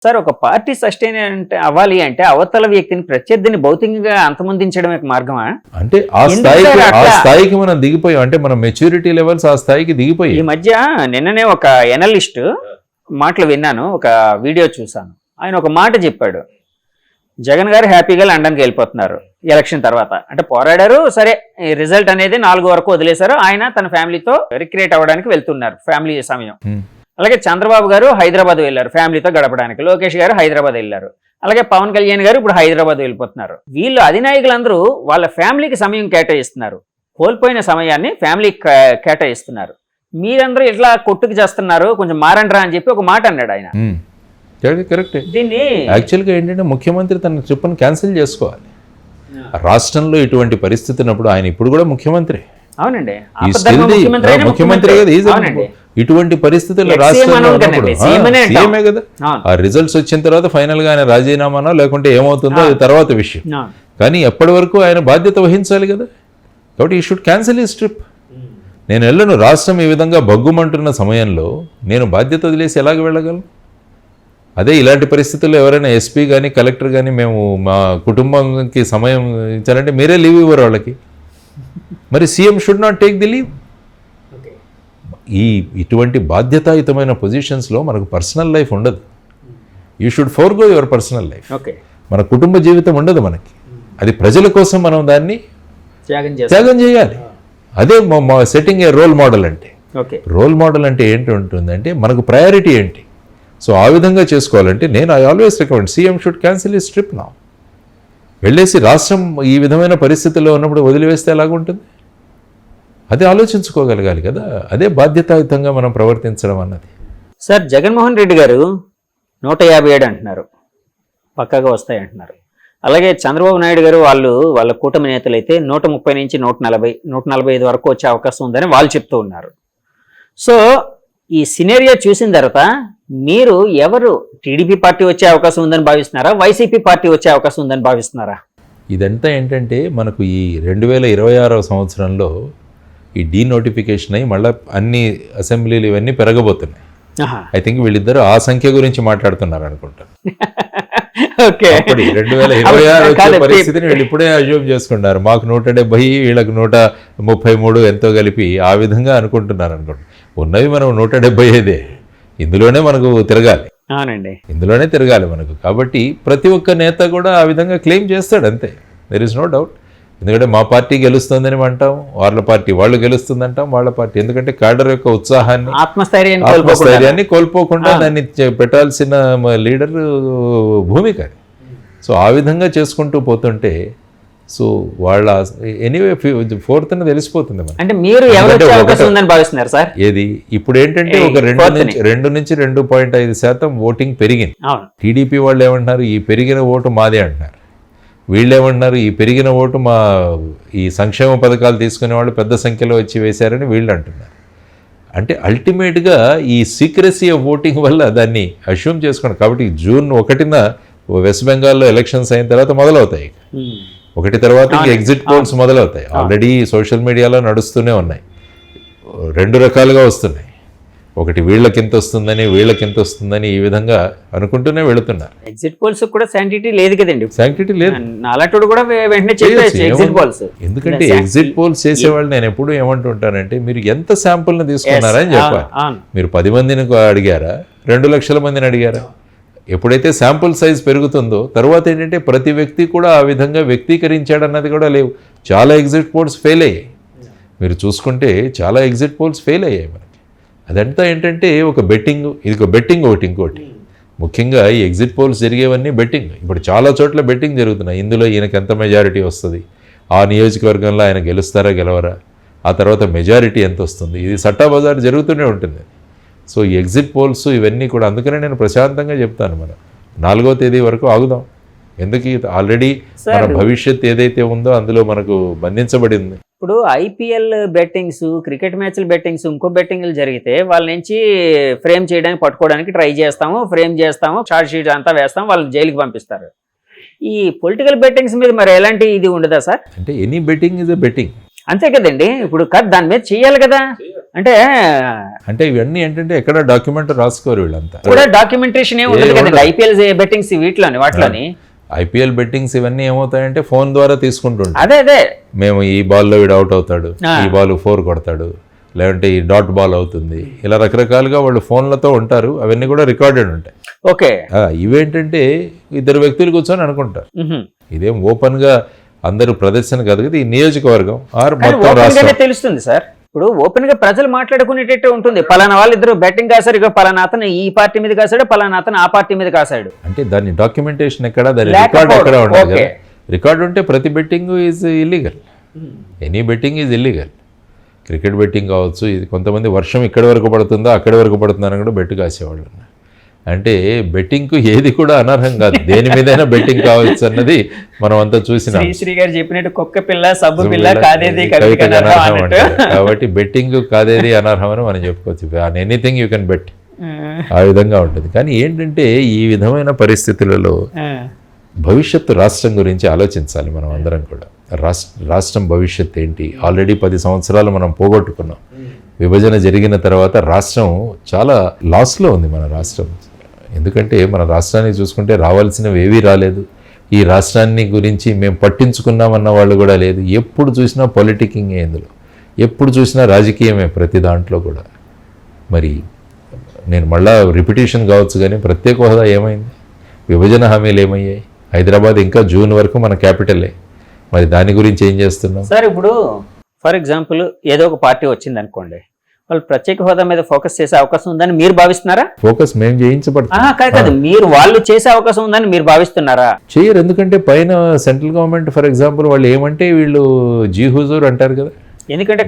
Sir ఒక party sustain అవ్వాలి అంటే అవతల వ్యక్తిని ప్రత్యర్థిని భౌతికంగా అంతమొందించడమే మార్గమా? అంటే ఆ స్థాయికి మనం దిగిపోయాం, అంటే మన మెచ్యూరిటీ లెవెల్స్ ఆ స్థాయికి దిగిపోయాయి. ఈ మధ్య నిన్ననే ఒక ఎనలిస్ట్ మాటలు విన్నాను, ఒక వీడియో చూసాను. ఆయన ఒక మాట చెప్పాడు, జగన్ గారు హ్యాపీగా లండన్కి వెళ్ళిపోతున్నారు ఎలక్షన్ తర్వాత. అంటే పోరాడారు సరే, రిజల్ట్ అనేది 4 వరకు వదిలేశారు, ఆయన తన ఫ్యామిలీతో రిక్రియేట్ అవ్వడానికి వెళ్తున్నారు, ఫ్యామిలీ సమయం. అలాగే చంద్రబాబు గారు హైదరాబాద్ వెళ్ళారు ఫ్యామిలీతో గడపడానికి, లోకేష్ గారు హైదరాబాద్ వెళ్ళారు, అలాగే పవన్ కళ్యాణ్ గారు ఇప్పుడు హైదరాబాద్ వెళ్ళిపోతున్నారు. వీళ్ళు అధినాయకులందరూ వాళ్ళ ఫ్యామిలీకి సమయం కేటాయిస్తున్నారు, కోల్పోయిన సమయాన్ని ఫ్యామిలీకి కేటాయిస్తున్నారు. మీరందరూ ఇట్లా కొట్టుకు చేస్తున్నారు, కొంచెం మారండ్రా అని చెప్పి ఒక మాట అన్నాడు ఆయన. కరెక్ట్. దీన్ని యాక్చువల్గా ఏంటంటే ముఖ్యమంత్రి తన ట్రిప్ను క్యాన్సిల్ చేసుకోవాలి. రాష్ట్రంలో ఇటువంటి పరిస్థితి ఉన్నప్పుడు ఆయన ఇప్పుడు కూడా ముఖ్యమంత్రి. అవునండి, ముఖ్యమంత్రి కదా. ఇటువంటి పరిస్థితుల్లో రాష్ట్రంలో సీఎమే కదా. ఆ రిజల్ట్స్ వచ్చిన తర్వాత ఫైనల్ గా ఆయన రాజీనామానో లేకుంటే ఏమవుతుందో అది తర్వాత విషయం. కానీ ఎప్పటి వరకు ఆయన బాధ్యత వహించాలి కదా. కాబట్టి ఈ షుడ్ క్యాన్సిల్ హిస్ ట్రిప్. నేను వెళ్ళను, రాష్ట్రం ఈ విధంగా బగ్గుమంటున్న సమయంలో నేను బాధ్యత వదిలేసి ఎలాగ వెళ్ళగలను? అదే ఇలాంటి పరిస్థితుల్లో ఎవరైనా ఎస్పీ కానీ కలెక్టర్ కానీ మేము మా కుటుంబంకి సమయం ఇచ్చారంటే మీరే లీవ్ ఇవ్వరు వాళ్ళకి. మరి CM should not take the leave. ఇటువంటి బాధ్యతాయుతమైన పొజిషన్స్లో మనకు పర్సనల్ లైఫ్ ఉండదు. You should forgo your personal life. మన కుటుంబ జీవితం ఉండదు మనకి. అది ప్రజల కోసం మనం దాన్ని త్యాగం చేయాలి. అదే సెట్టింగ్ ఏ రోల్ మోడల్ అంటే. రోల్ మోడల్ అంటే ఏంటి ఉంటుందంటే మనకు ప్రయారిటీ ఏంటి. సో ఆ విధంగా చేసుకోవాలంటే నేను I always recommend CM should cancel his trip now. వెళ్ళేసి రాష్ట్రం ఈ విధమైన పరిస్థితుల్లో ఉన్నప్పుడు వదిలివేస్తే ఎలాగుంటుంది? అదే ఆలోచించుకోగలగాలి కదా. అదే బాధ్యతాయుతంగా మనం ప్రవర్తించడం అన్నది. సార్ జగన్మోహన్ రెడ్డి గారు 157 అంటున్నారు, పక్కాగా వస్తాయి అంటున్నారు. అలాగే చంద్రబాబు నాయుడు గారు వాళ్ళ కూటమి నేతలు అయితే 130 నుంచి 140, 145 వరకు వచ్చే అవకాశం ఉందని వాళ్ళు చెప్తూ ఉన్నారు. సో ఈ సినేరియో చూసిన తర్వాత మీరు ఎవరు టీడీపీ పార్టీ వచ్చే అవకాశం ఉందని భావిస్తున్నారా, వైసీపీ పార్టీ వచ్చే అవకాశం ఉందని భావిస్తున్నారా? ఇదంతా ఏంటంటే మనకు ఈ 2026 సంవత్సరంలో ఈ డీనోటిఫికేషన్ అయ్యి మళ్ళీ అన్ని అసెంబ్లీలు ఇవన్నీ పెరగబోతున్నాయి. ఐ థింక్ వీళ్ళిద్దరు ఆ సంఖ్య గురించి మాట్లాడుతున్నారు అనుకుంటాను. 2026 వచ్చే పరిస్థితిని వీళ్ళు ఇప్పుడే అజ్యూమ్ చేసుకుంటారు. మాకు 170, వీళ్ళకి 133 ఎంతో కలిపి ఆ విధంగా అనుకుంటున్నారు అనుకోండి. ఉన్నవి మనం 175. ఇందులోనే మనకు తిరగాలి. ఇందులోనే తిరగాలి మనకు. కాబట్టి ప్రతి ఒక్క నేత కూడా ఆ విధంగా క్లెయిమ్ చేస్తాడు, అంతే. There is no doubt. ఎందుకంటే మా పార్టీ గెలుస్తుందని అంటాం, వాళ్ళ పార్టీ వాళ్ళు గెలుస్తుందంటాం, వాళ్ళ పార్టీ. ఎందుకంటే క్యాడర్ యొక్క ఉత్సాహాన్ని ఆత్మస్థైర్యాన్ని కోల్పోకుండా దాన్ని పెట్టాల్సిన లీడర్ భూమిక. సో ఆ విధంగా చేసుకుంటూ పోతుంటే సో వాళ్ళ ఎనీవే 4th తెలిసిపోతుంది. అంటే మీరు భావిస్తున్నారు సార్? ఏది ఇప్పుడు ఏంటంటే ఒక 2 నుంచి 2.5% ఓటింగ్ పెరిగింది. టీడీపీ వాళ్ళు ఏమంటున్నారు, ఈ పెరిగిన ఓటు మాదే అంటున్నారు. వీళ్ళు ఏమంటున్నారు, ఈ పెరిగిన ఓటు మా ఈ సంక్షేమ పథకాలు తీసుకునే వాళ్ళు పెద్ద సంఖ్యలో వచ్చి వేశారని వీళ్ళు అంటున్నారు. అంటే అల్టిమేట్గా ఈ సీక్రెసీ ఆఫ్ ఓటింగ్ వల్ల దాన్ని అష్యూమ్ చేసుకోండి. కాబట్టి June 1న వెస్ట్ బెంగాల్లో ఎలక్షన్స్ అయిన తర్వాత మొదలవుతాయి. 1 తర్వాత ఎగ్జిట్ పోల్స్ మొదలవుతాయి. ఆల్రెడీ సోషల్ మీడియాలో నడుస్తూనే ఉన్నాయి, 2 రకాలుగా వస్తున్నాయి. ఒకటి వీళ్ళకింత వస్తుందని, వీళ్ళకింత వస్తుందని, ఈ విధంగా అనుకుంటూనే వెళుతున్నారు. ఎగ్జిట్ పోల్స్ కూడా శాంటిటీ లేదు కదండి. శాంటిటీ లేదు. అలాంటి కూడా వెంటనే చేయొచ్చు ఎగ్జిట్ పోల్స్. ఎందుకంటే ఎగ్జిట్ పోల్స్ చేసేవాళ్ళు నేను ఎప్పుడు ఏమంటుంటానంటే మీరు ఎంత శాంపుల్ని తీసుకున్నారని చెప్పాలి. మీరు 10 మందిని అడిగారా, 2 లక్షల మందిని అడిగారా? ఎప్పుడైతే శాంపుల్ సైజ్ పెరుగుతుందో తర్వాత ఏంటంటే ప్రతి వ్యక్తి కూడా ఆ విధంగా వ్యక్తీకరించాడన్నది కూడా లేవు. చాలా ఎగ్జిట్ పోల్స్ ఫెయిల్ అయ్యాయి. మీరు చూసుకుంటే చాలా ఎగ్జిట్ పోల్స్ ఫెయిల్ అయ్యాయి మనకి. అదంతా ఏంటంటే ఒక బెట్టింగ్. ఇది ఒక బెట్టింగ్ ఒకటి. ఇంకోటి ముఖ్యంగా ఈ ఎగ్జిట్ పోల్స్ జరిగేవన్నీ బెట్టింగ్. ఇప్పుడు చాలా చోట్ల బెట్టింగ్ జరుగుతున్నాయి. ఇందులో ఈయనకి ఎంత మెజారిటీ వస్తుంది, ఆ నియోజకవర్గంలో ఆయన గెలుస్తారా గెలవరా, ఆ తర్వాత మెజారిటీ ఎంత వస్తుంది, ఇది సట్టా బజార్ జరుగుతూనే ఉంటుంది. సో ఈ ఎగ్జిట్ పోల్స్ ఇవన్నీ కూడా, అందుకనే నేను ప్రశాంతంగా చెప్తాను, మనం 4వ తేదీ వరకు ఆగుదాం. ఎందుకు ఆల్రెడీ మన భవిష్యత్ ఏదైతే ఉందో అందులో మనకు బంధించబడింది. ఇప్పుడు ఐపీఎల్ బెట్టింగ్స్, క్రికెట్ మ్యాచ్లు బెట్టింగ్స్, ఇంకో బెట్టింగ్లు జరిగితే వాళ్ళ నుంచి ఫ్రేమ్ చేయడానికి పట్టుకోవడానికి ట్రై చేస్తాము, ఫ్రేమ్ చేస్తాము, చార్జ్ షీట్ అంతా వేస్తాము, వాళ్ళని జైలుకి పంపిస్తారు. ఈ పొలిటికల్ బెట్టింగ్స్ మీద మరి ఎలాంటి ఇది ఉండదా సార్? అంటే any betting is a betting, అంతే కదండి. ఇప్పుడు దాని మీద చెయ్యాలి కదా. అంటే ఇవన్నీ ఏంటంటే ఎక్కడ డాక్యుమెంట్ రాసుకోరు వీళ్ళంతా. కూడా డాక్యుమెంటేషన్ ఉండదు కదండి ఐపీఎల్ బెట్టింగ్స్ వాటిలోని ఐపీఎల్ బెట్టింగ్స్ ఇవన్నీ ఏమవుతాయంటే ఫోన్ ద్వారా తీసుకుంటుంటాం. అదే మేము ఈ బాల్లో వీడు అవుట్ అవుతాడు, ఈ బాల్ 4 కొడతాడు, లేదంటే ఈ డాట్ బాల్ అవుతుంది, ఇలా రకరకాలుగా వాళ్ళు ఫోన్లతో ఉంటారు. అవన్నీ కూడా రికార్డెడ్ ఉంటాయి. ఓకే, ఇవేంటంటే 2 వ్యక్తులు కూర్చొని అనుకుంటారు. ఇదేం ఓపెన్ గా అందరూ ప్రదర్శన కాదు కదా, ఈ నియోజకవర్గం మొత్తం రాష్ట్రం తెలుస్తుంది సార్. ఇప్పుడు ఓపెన్ గా ప్రజలు మాట్లాడుకునేటట్టు ఉంటుంది. పలానా వాళ్ళు ఇద్దరు బెట్టింగ్ కాసారు, ఇక పలానా అతను ఈ పార్టీ మీద కాసాడు, పలానా అతను ఆ పార్టీ మీద కాసాడు. అంటే దాని డాక్యుమెంటేషన్ ఎక్కడ, దాని రికార్డ్ ఎక్కడ ఉండదు కదా. రికార్డు ఉంటే ప్రతి betting is illegal. Any betting is illegal. Cricket betting కావచ్చు, ఇది కొంతమంది వర్షం ఇక్కడి వరకు పడుతుందో అక్కడి వరకు పడుతుందని కూడా బెట్టు కాసేవాళ్ళు. అంటే బెట్టింగ్కు ఏది కూడా అనర్హం కాదు, దేని మీదైనా బెట్టింగ్ కావచ్చు అన్నది మనం అంతా చూసినాం. శ్రీ గారు చెప్పినట్టు కుక్క పిల్ల సబ్బు పిల్ల కాదేది అనర్హం అంటారు. కాబట్టి బెట్టింగ్ కాదేది అనర్హం అని మనం చెప్పుకోవచ్చు. ఎనీథింగ్ యూ కెన్ బెట్, ఆ విధంగా ఉంటుంది. కానీ ఏంటంటే ఈ విధమైన పరిస్థితులలో భవిష్యత్తు రాష్ట్రం గురించి ఆలోచించాలి మనం అందరం కూడా. రాష్ట్రం భవిష్యత్తు ఏంటి? ఆల్రెడీ 10 సంవత్సరాలు మనం పోగొట్టుకున్నాం. విభజన జరిగిన తర్వాత రాష్ట్రం చాలా లాస్లో ఉంది మన రాష్ట్రం. ఎందుకంటే మన రాష్ట్రాన్ని చూసుకుంటే రావాల్సినవి ఏవీ రాలేదు. ఈ రాష్ట్రాన్ని గురించి మేము పట్టించుకున్నామన్న వాళ్ళు కూడా లేదు. ఎప్పుడు చూసినా పొలిటికింగ్ ఇందులో, ఎప్పుడు చూసినా రాజకీయమే ప్రతి దాంట్లో కూడా. మరి నేను మళ్ళా రిపిటేషన్ కావచ్చు కానీ ప్రత్యేక హోదా ఏమైంది? విభజన హామీలు ఏమయ్యాయి? హైదరాబాద్ ఇంకా జూన్ వరకు మన క్యాపిటలే. మరి దాని గురించి ఏం చేస్తున్నాం సార్? ఇప్పుడు ఫర్ ఎగ్జాంపుల్ ఏదో ఒక పార్టీ వచ్చింది అనుకోండి, వాళ్ళు ప్రత్యేక హోదా మీద ఫోకస్ చేసే అవకాశం ఉందని మీరు భావిస్తున్నారా? ఫోకస్ మేము చేయించబడుతుంది కాదు, మీరు వాళ్ళు చేసే అవకాశం ఉందని మీరు భావిస్తున్నారా? చేయరు. ఎందుకంటే పైన సెంట్రల్ గవర్నమెంట్ ఫర్ ఎగ్జాంపుల్ వాళ్ళు ఏమంటే వీళ్ళు జీ హుజూర్ అంటారు కదా. ఎందుకంటే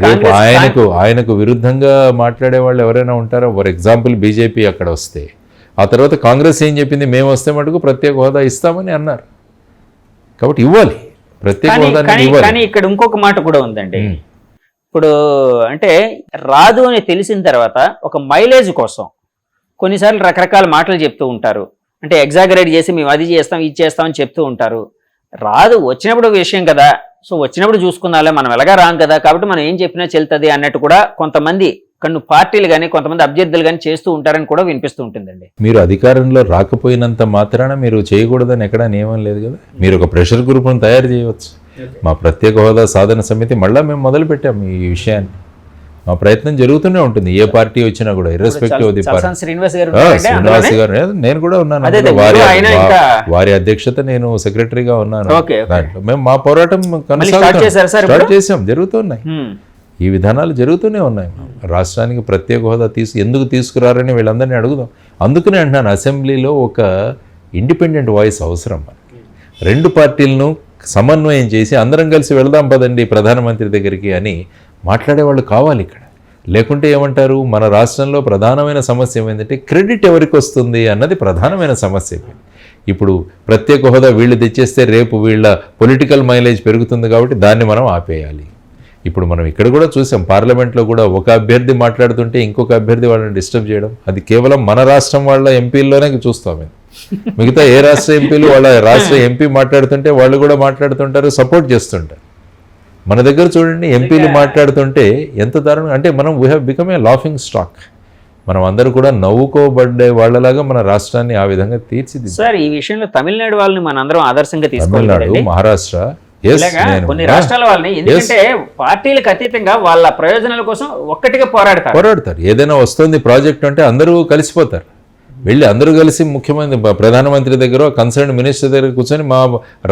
ఆయనకు విరుద్ధంగా మాట్లాడే వాళ్ళు ఎవరైనా ఉంటారో, ఫర్ ఎగ్జాంపుల్ బీజేపీ అక్కడ వస్తే, ఆ తర్వాత కాంగ్రెస్ ఏం చెప్పింది, మేము వస్తే మటుకు ప్రత్యేక హోదా ఇస్తామని అన్నారు. కాబట్టి ఇవ్వాలి ప్రత్యేక హోదా. కానీ ఇక్కడ ఇంకొక మాట కూడా ఉందండి. ఇప్పుడు అంటే రాదు అని తెలిసిన తర్వాత ఒక మైలేజ్ కోసం కొన్నిసార్లు రకరకాల మాటలు చెప్తూ ఉంటారు. అంటే ఎగ్జాగరేట్ చేసి మేము అది చేస్తాం ఇది చేస్తామని చెప్తూ ఉంటారు. రాదు వచ్చినప్పుడు విషయం కదా, సో వచ్చినప్పుడు చూసుకుందాలే, మనం ఎలాగా రాం కదా, కాబట్టి మనం ఏం చెప్పినా చెల్తుంది అన్నట్టు కూడా కొంతమంది పార్టీలు కానీ కొంతమంది అభ్యర్థులు కానీ చేస్తూ ఉంటారని కూడా వినిపిస్తూ ఉంటుందండి. మీరు అధికారంలో రాకపోయినంత మాత్రాన మీరు చేయకూడదని ఎక్కడా నియమం లేదు కదా. మీరు ఒక ప్రెషర్ గ్రూప్ను తయారు చేయవచ్చు. మా ప్రత్యేక హోదా సాధన సమితి మళ్ళీ మేము మొదలు పెట్టాం ఈ విషయాన్ని. మా ప్రయత్నం జరుగుతూనే ఉంటుంది, ఏ పార్టీ వచ్చినా కూడా, irrespective of the party. Srinivas గారు, నేను కూడా ఉన్నాను. వారి అధ్యక్షత నేను సెక్రటరీగా ఉన్నాను. దాంట్లో మేము మా పోరాటం స్టార్ట్ చేసాం, జరుగుతున్నాయి. ఈ విధానాలు జరుగుతూనే ఉన్నాయి. రాష్ట్రానికి ప్రత్యేక హోదా ఎందుకు తీసుకురారని వీళ్ళందరినీ అడుగుదాం. అందుకనే అంటున్నాను, అసెంబ్లీలో ఒక ఇండిపెండెంట్ వాయిస్ అవసరం. మనకి 2 పార్టీలను సమన్వయం చేసి అందరం కలిసి వెళదాం పదండి ప్రధానమంత్రి దగ్గరికి అని మాట్లాడేవాళ్ళు కావాలి ఇక్కడ. లేకుంటే ఏమంటారు, మన రాష్ట్రంలో ప్రధానమైన సమస్య ఏమైందంటే క్రెడిట్ ఎవరికి వస్తుంది అన్నది ప్రధానమైన సమస్య. ఇప్పుడు ప్రత్యేక హోదా వీళ్ళు తెచ్చేస్తే రేపు వీళ్ళ పొలిటికల్ మైలేజ్ పెరుగుతుంది కాబట్టి దాన్ని మనం ఆపేయాలి. ఇప్పుడు మనం ఇక్కడ కూడా చూసాం, పార్లమెంట్లో కూడా ఒక అభ్యర్థి మాట్లాడుతుంటే ఇంకొక అభ్యర్థి వాళ్ళని డిస్టర్బ్ చేయడం, అది కేవలం మన రాష్ట్రం వాళ్ళ ఎంపీల్లోనే చూస్తాం. మిగతా ఏ రాష్ట్ర ఎంపీలు వాళ్ళ రాష్ట్ర ఎంపీ మాట్లాడుతుంటే వాళ్ళు కూడా మాట్లాడుతుంటారు, సపోర్ట్ చేస్తుంటారు. మన దగ్గర చూడండి, ఎంపీలు మాట్లాడుతుంటే ఎంత దారుణం అంటే మనం we have become a laughing stock. మనం అందరూ కూడా నవ్వుకోబడ్డే వాళ్ళలాగా మన రాష్ట్రాన్ని ఆ విధంగా తీర్చిదిద్దాం. సార్ ఈ విషయంలో తమిళనాడు వాళ్ళని మనందరం ఆదర్శంగా తమిళనాడు, మహారాష్ట్ర, కొన్ని రాష్ట్రాల వాళ్ళని, ఎందుకంటే పార్టీలకు అతీతంగా వాళ్ళ ప్రయోజనాల కోసం ఒక్కటిగా పోరాడతారు. ఏదైనా వస్తుంది ప్రాజెక్ట్ అంటే అందరూ కలిసిపోతారు, వెళ్ళి అందరూ కలిసి ముఖ్యమంత్రి ప్రధానమంత్రి దగ్గర కన్సర్న్ మినిస్టర్ దగ్గర కూర్చొని మా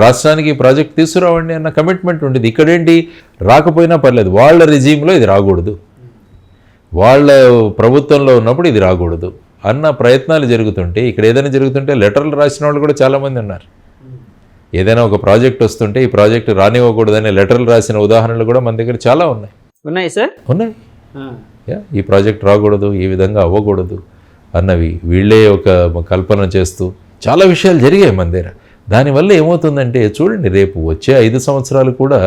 రాష్ట్రానికి ప్రాజెక్ట్ తీసుకురావండి అన్న కమిట్మెంట్ ఉండేది. ఇక్కడేంటి, రాకపోయినా పర్లేదు, వాళ్ళ రిజీమ్లో ఇది రాకూడదు, వాళ్ళ ప్రభుత్వంలో ఉన్నప్పుడు ఇది రాకూడదు అన్న ప్రయత్నాలు జరుగుతుంటే, ఇక్కడ ఏదైనా జరుగుతుంటే లెటర్లు రాసిన వాళ్ళు కూడా చాలామంది ఉన్నారు. ఏదైనా ఒక ప్రాజెక్ట్ వస్తుంటే ఈ ప్రాజెక్ట్ రానివ్వకూడదని లెటర్లు రాసిన ఉదాహరణలు కూడా మన దగ్గర చాలా ఉన్నాయి సార్. ఉన్నాయి. ఈ ప్రాజెక్ట్ రాకూడదు, ఈ విధంగా అవ్వకూడదు అన్నవి వీళ్ళే ఒక కల్పన చేస్తూ చాలా విషయాలు జరిగాయి మన దగ్గర. దానివల్ల ఏమవుతుందంటే చూడండి, రేపు వచ్చే 5 సంవత్సరాలు కూడా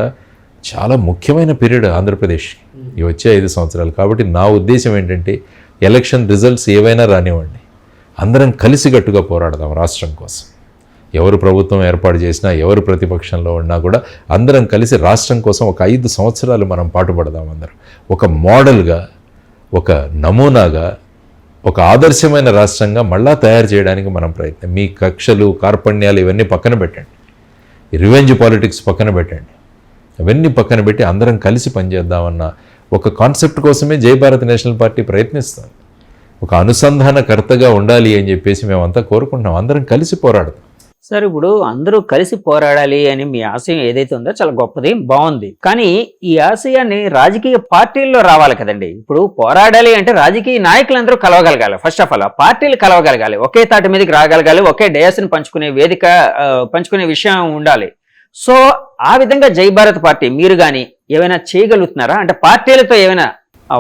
చాలా ముఖ్యమైన పీరియడ్ ఆంధ్రప్రదేశ్కి, ఈ వచ్చే 5 సంవత్సరాలు. కాబట్టి నా ఉద్దేశం ఏంటంటే ఎలక్షన్ రిజల్ట్స్ ఏవైనా రానివ్వండి, అందరం కలిసికట్టుగా పోరాడదాం రాష్ట్రం కోసం. ఎవరు ప్రభుత్వం ఏర్పాటు చేసినా, ఎవరు ప్రతిపక్షంలో ఉన్నా కూడా అందరం కలిసి రాష్ట్రం కోసం ఒక 5 సంవత్సరాలు మనం పాటుపడదాం. అందరం ఒక మోడల్గా ఒక నమూనాగా ఒక ఆదర్శమైన రాష్ట్రంగా మళ్ళా తయారు చేయడానికి మనం ప్రయత్నం. మీ కక్షలు కార్పణ్యాలు ఇవన్నీ పక్కన పెట్టండి, రివెంజ్ పాలిటిక్స్ పక్కన పెట్టండి, అవన్నీ పక్కన పెట్టి అందరం కలిసి పనిచేద్దామన్న ఒక కాన్సెప్ట్ కోసమే జై భారత్ నేషనల్ పార్టీ ప్రయత్నిస్తాం. ఒక అనుసంధానకర్తగా ఉండాలి అని చెప్పేసి మేమంతా కోరుకుంటున్నాం. అందరం కలిసి పోరాడతాం. సార్, ఇప్పుడు అందరూ కలిసి పోరాడాలి అని మీ ఆశయం ఏదైతే ఉందో చాలా గొప్పది, బాగుంది. కానీ ఈ ఆశయాన్ని రాజకీయ పార్టీల్లో రావాలి కదండి. ఇప్పుడు పోరాడాలి అంటే రాజకీయ నాయకులందరూ కలవగలగాలి. ఫస్ట్ ఆఫ్ ఆల్ పార్టీలు కలవగలగాలి, ఒకే తాటి మీదకి రాగలగాలి, ఒకే డయాస్ని పంచుకునే వేదిక, పంచుకునే విషయం ఉండాలి. సో ఆ విధంగా జై భారత్ పార్టీ మీరు కానీ ఏమైనా చేయగలుగుతున్నారా? అంటే పార్టీలతో ఏమైనా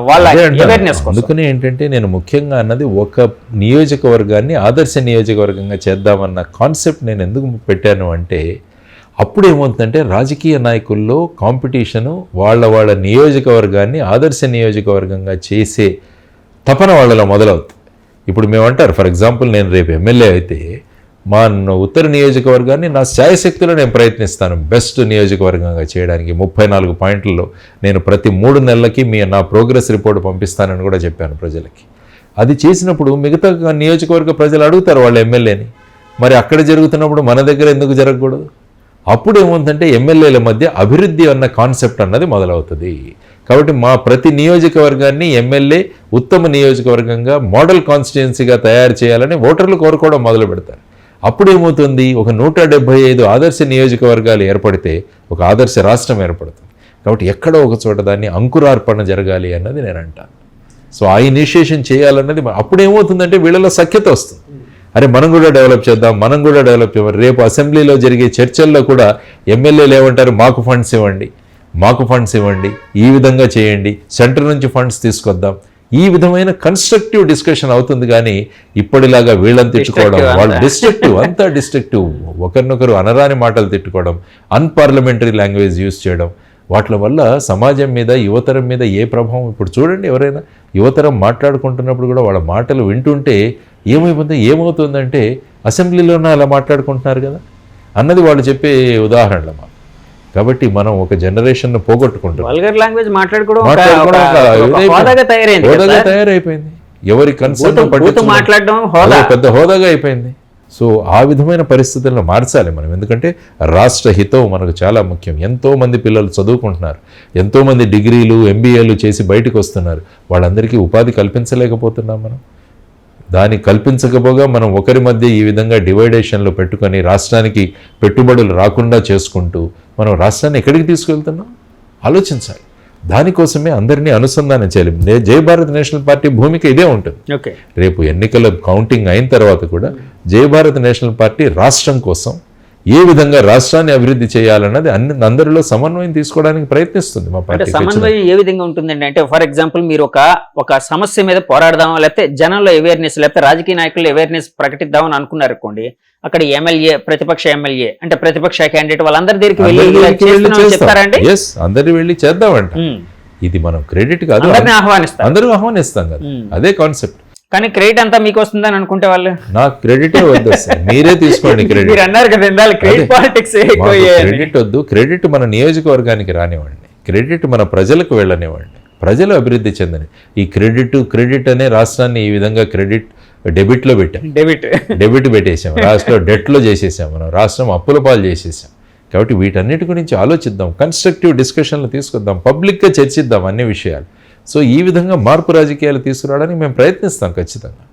వాళ్ళ అవేర్నెస్. అందుకనే ఏంటంటే నేను ముఖ్యంగా అన్నది ఒక నియోజకవర్గాన్ని ఆదర్శ నియోజకవర్గంగా చేద్దామన్న కాన్సెప్ట్ నేను ఎందుకు పెట్టాను అంటే, అప్పుడు ఏమవుతుందంటే రాజకీయ నాయకుల్లో కాంపిటీషను వాళ్ళ నియోజకవర్గాన్ని ఆదర్శ నియోజకవర్గంగా చేసే తపన వాళ్ళలో మొదలవుతుంది. ఇప్పుడు మేమంటారు, ఫర్ ఎగ్జాంపుల్ నేను రేపు ఎమ్మెల్యే అయితే మా ఉత్తర నియోజకవర్గాన్ని నా శాయశక్తిలో నేను ప్రయత్నిస్తాను బెస్ట్ నియోజకవర్గంగా చేయడానికి. 34 పాయింట్లలో నేను ప్రతి 3 నెలలకి నా ప్రోగ్రెస్ రిపోర్ట్ పంపిస్తానని కూడా చెప్పాను ప్రజలకి. అది చేసినప్పుడు మిగతా నియోజకవర్గ ప్రజలు అడుగుతారు వాళ్ళ ఎమ్మెల్యేని, మరి అక్కడ జరుగుతున్నప్పుడు మన దగ్గర ఎందుకు జరగకూడదు? అప్పుడు ఏముందంటే ఎమ్మెల్యేల మధ్య అభివృద్ధి అన్న కాన్సెప్ట్ అన్నది మొదలవుతుంది. కాబట్టి మా ప్రతి నియోజకవర్గాన్ని ఎమ్మెల్యే ఉత్తమ నియోజకవర్గంగా మోడల్ కాన్స్టిట్యుయెన్సీగా తయారు చేయాలని ఓటర్లు కోరుకోవడం మొదలు పెడతారు. అప్పుడు ఏమవుతుంది, ఒక 175 ఆదర్శ నియోజకవర్గాలు ఏర్పడితే ఒక ఆదర్శ రాష్ట్రం ఏర్పడుతుంది. కాబట్టి ఎక్కడో ఒక చోట దాన్ని అంకురార్పణ జరగాలి అన్నది నేను అంటాను. సో ఆ ఇనిషియేషన్ చేయాలన్నది అప్పుడు ఏమవుతుందంటే వీళ్ళలో సఖ్యత వస్తుంది. అరే మనం కూడా డెవలప్ చేద్దాం, మనం కూడా డెవలప్ చేద్దాం. రేపు అసెంబ్లీలో జరిగే చర్చల్లో కూడా ఎమ్మెల్యేలు ఏమంటారు, మాకు ఫండ్స్ ఇవ్వండి, మాకు ఫండ్స్ ఇవ్వండి, ఈ విధంగా చేయండి, సెంటర్ నుంచి ఫండ్స్ తీసుకొద్దాం. ఈ విధమైన కన్స్ట్రక్టివ్ డిస్కషన్ అవుతుంది. కానీ ఇప్పటిలాగా వీళ్ళని తిట్టుకోవడం, వాళ్ళు డిస్ట్రక్టివ్, అంతా డిస్ట్రక్టివ్, ఒకరినొకరు అనరాని మాటలు తిట్టుకోవడం, అన్పార్లమెంటరీ లాంగ్వేజ్ యూజ్ చేయడం, వాటి వల్ల సమాజం మీద, యువతరం మీద ఏ ప్రభావం. ఇప్పుడు చూడండి, ఎవరైనా యువతరం మాట్లాడుకుంటున్నప్పుడు కూడా వాళ్ళ మాటలు వింటుంటే ఏమవుతుందంటే అసెంబ్లీలోనే అలా మాట్లాడుకుంటున్నారు కదా అన్నది వాళ్ళు చెప్పే ఉదాహరణలు. కాబట్టి మనం ఒక జనరేషన్ పోగొట్టుకుంటాం. వల్గర్ లాంగ్వేజ్ మాట్లాడుకోవడం తయారైపోయింది. ఎవరి కన్సర్న్ మాట్లాడడం పెద్ద హోదాగా అయిపోయింది. సో ఆ విధమైన పరిస్థితులను మార్చాలి మనం. ఎందుకంటే రాష్ట్ర హితం మనకు చాలా ముఖ్యం. ఎంతోమంది పిల్లలు చదువుకుంటున్నారు, ఎంతోమంది డిగ్రీలు MBAలు చేసి బయటకు వస్తున్నారు. వాళ్ళందరికీ ఉపాధి కల్పించలేకపోతున్నాం మనం. దాన్ని కల్పించకపోగా మనం ఒకరి మధ్య ఈ విధంగా డివైడేషన్లు పెట్టుకొని రాష్ట్రానికి పెట్టుబడులు రాకుండా చేసుకుంటూ మనం రాష్ట్రాన్ని ఎక్కడికి తీసుకెళ్తున్నాం ఆలోచించాలి. దానికోసమే అందరినీ అనుసంధానం చేయాలి. జై భారత్ నేషనల్ పార్టీ భూమిక ఇదే ఉంటుంది. రేపు ఎన్నికల కౌంటింగ్ అయిన తర్వాత కూడా జై భారత్ నేషనల్ పార్టీ రాష్ట్రం కోసం ఏ విధంగా రాష్ట్రాన్ని అభివృద్ధి చేయాలన్నది అందరిలో సమన్వయం తీసుకోవడానికి ప్రయత్నిస్తుంది మా పార్టీ. సమన్వయం ఏ విధంగా ఉంటుందండి? అంటే ఫర్ ఎగ్జాంపుల్ మీరు ఒక సమస్య మీద పోరాడదాం, లేకపోతే జనంలో అవేర్నెస్, లేకపోతే రాజకీయ నాయకులు అవేర్నెస్ ప్రకటిద్దామని అనుకున్నారు అనుకోండి. అక్కడ ఎమ్మెల్యే, ప్రతిపక్ష ఎమ్మెల్యే అంటే ప్రతిపక్ష క్యాండిడేట్ వాళ్ళందరి దగ్గరికి వెళ్ళి చెప్తారండి. అందరు వెళ్ళి చేద్దామంట. ఇది మనం క్రెడిట్ కాదు, అందరూ ఆహ్వానిస్తాం కదా, అదే కాన్సెప్ట్. కానీ క్రెడిట్ అంతా మీకు వస్తుందని అనుకుంటే వాళ్ళు, నాకు క్రెడిటే వద్దు, మీరే తీసుకోండి క్రెడిట్. అన్నారు కదా క్రెడిట్ వద్దు. క్రెడిట్ మన నియోజకవర్గానికి రానివ్వండి, క్రెడిట్ మన ప్రజలకు వెళ్ళనివ్వండి, ప్రజలు అభివృద్ధి చెందని. ఈ క్రెడిట్ అనే రాష్ట్రాన్ని ఈ విధంగా డెబిట్లో పెట్టాం, డెబిట్ పెట్టేసాం, రాష్ట్రంలో డెట్లో చేసేసాం, మనం రాష్ట్రం అప్పుల పాలు చేసేసాం. కాబట్టి వీటన్నిటి గురించి ఆలోచిద్దాం, కన్స్ట్రక్టివ్ డిస్కషన్లు తీసుకొద్దాం, పబ్లిక్గా చర్చిద్దాం అన్ని విషయాలు. సో ఈ విధంగా మార్పు రాజకీయాలు తీసుకురావడానికి మేము ప్రయత్నిస్తాం ఖచ్చితంగా.